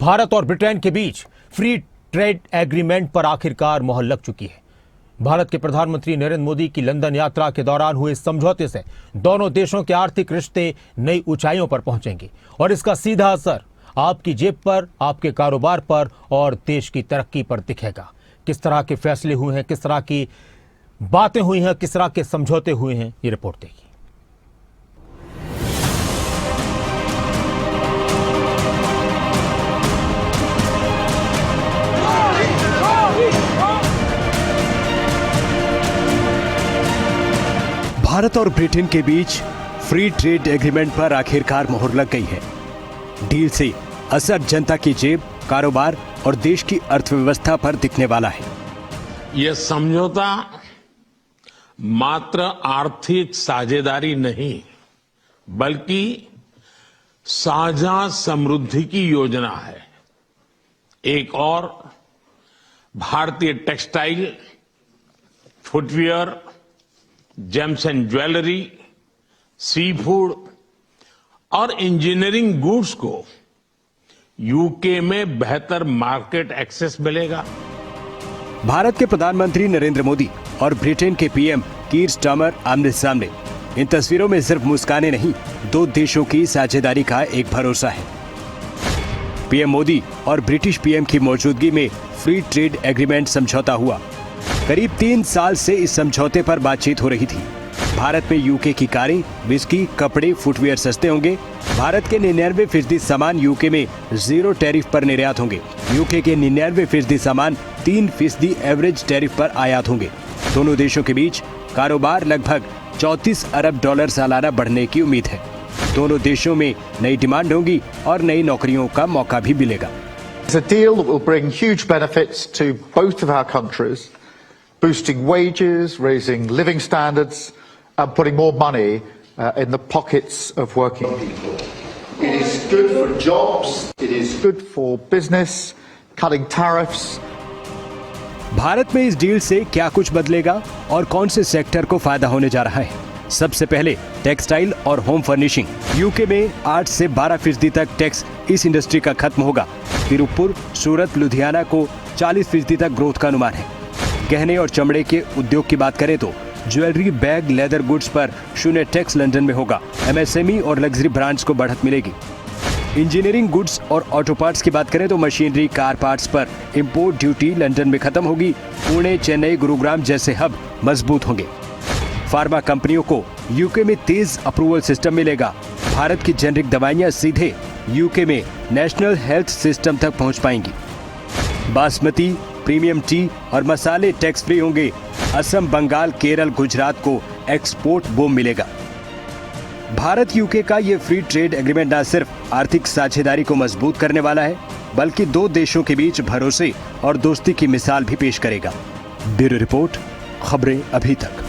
भारत और ब्रिटेन के बीच free trade agreement पर आखिरकार मोहर लग चुकी है। भारत के प्रधानमंत्री नरेंद्र मोदी की लंदन यात्रा के दौरान हुए समझौते से दोनों देशों के आर्थिक रिश्ते नई ऊंचाइयों पर पहुंचेंगे और इसका सीधा असर आपकी जेब पर, आपके कारोबार पर और देश की तरक्की पर दिखेगा। किस तरह के फैसले हुए हैं, किस तरह की बातें हुई हैं, किस तरह के समझौते हुए हैं, ये रिपोर्ट देखिए। भारत और ब्रिटेन के बीच फ्री ट्रेड एग्रीमेंट पर आखिरकार मोहर लग गई है। डील से असर जनता की जेब, कारोबार और देश की अर्थव्यवस्था पर दिखने वाला है। यह समझौता मात्र आर्थिक साझेदारी नहीं, बल्कि साझा समृद्धि की योजना है। एक और भारतीय textile, footwear, gems and jewellery, sea food और इंजीनियरिंग गुड्स को यूके में बेहतर मार्केट एक्सेस मिलेगा। भारत के प्रधानमंत्री नरेंद्र मोदी और ब्रिटेन के पीएम कीर स्टारमर आमने सामने। इन तस्वीरों में सिर्फ मुस्काने नहीं, दो देशों की साझेदारी का एक भरोसा है। पीएम मोदी और ब्रिटिश पीएम की मौजूदगी में फ्री ट्रेड एग्रीमेंट समझौता हुआ। करीब 3 साल से इस समझौते पर बातचीत हो रही थी। भारत में यूके की कारें, विस्की, कपड़े, फुटवियर सस्ते होंगे। भारत के 99% सामान यूके में 0 टैरिफ पर निर्यात होंगे। यूके के 99% सामान 3% एवरेज टैरिफ पर आयात होंगे। दोनों देशों के बीच कारोबार लगभग $34 अरब सालाना बढ़ने की उम्मीद है। दोनों देशों में नई डिमांड होगी और नई नौकरियों का मौका भी मिलेगा। It's a deal that will bring huge benefits to both of our countries, boosting wages, raising living standards, and putting more money in the pockets of working people. It is good for jobs, it is good for business, cutting tariffs. Bharat में इस deal से क्या कुछ बदलेगा और कौन से sector को फायदा होने जा रहा है? सबसे पहले टेक्सटाइल और होम फर्निशिंग। यूके में 8 से 12% तक टैक्स इस इंडस्ट्री का खत्म होगा। तिरुपुर, सूरत, लुधियाना को 40% तक ग्रोथ का अनुमान है। गहने और चमड़े के उद्योग की बात करें तो ज्वेलरी, बैग, लेदर गुड्स पर 0 टैक्स लंदन में होगा। एमएसएमई और लग्जरी ब्रांड्स को बढ़त मिलेगी। इंजीनियरिंग गुड्स और ऑटो पार्ट्स की बात करें तो मशीनरी, कार पार्ट्स पर इंपोर्ट ड्यूटी लंदन में खत्म होगी। पुणे, चेन्नई, गुरुग्राम जैसे हब मजबूत होंगे। फार्मा कंपनियों को यूके में तेज अप्रूवल सिस्टम मिलेगा। भारत की जेनरिक दवाइयां सीधे यूके में नेशनल हेल्थ सिस्टम तक पहुंच पाएंगी। बासमती, प्रीमियम टी और मसाले टैक्स फ्री होंगे। असम, बंगाल, केरल, गुजरात को एक्सपोर्ट बूम मिलेगा। भारत यूके का ये फ्री ट्रेड एग्रीमेंट न सिर्फ आर्थिक साझेदारी को मजबूत करने वाला है, बल्कि दो देशों के बीच भरोसे और दोस्ती की मिसाल भी पेश करेगा। ब्यूरो रिपोर्ट, खबरें अभी तक।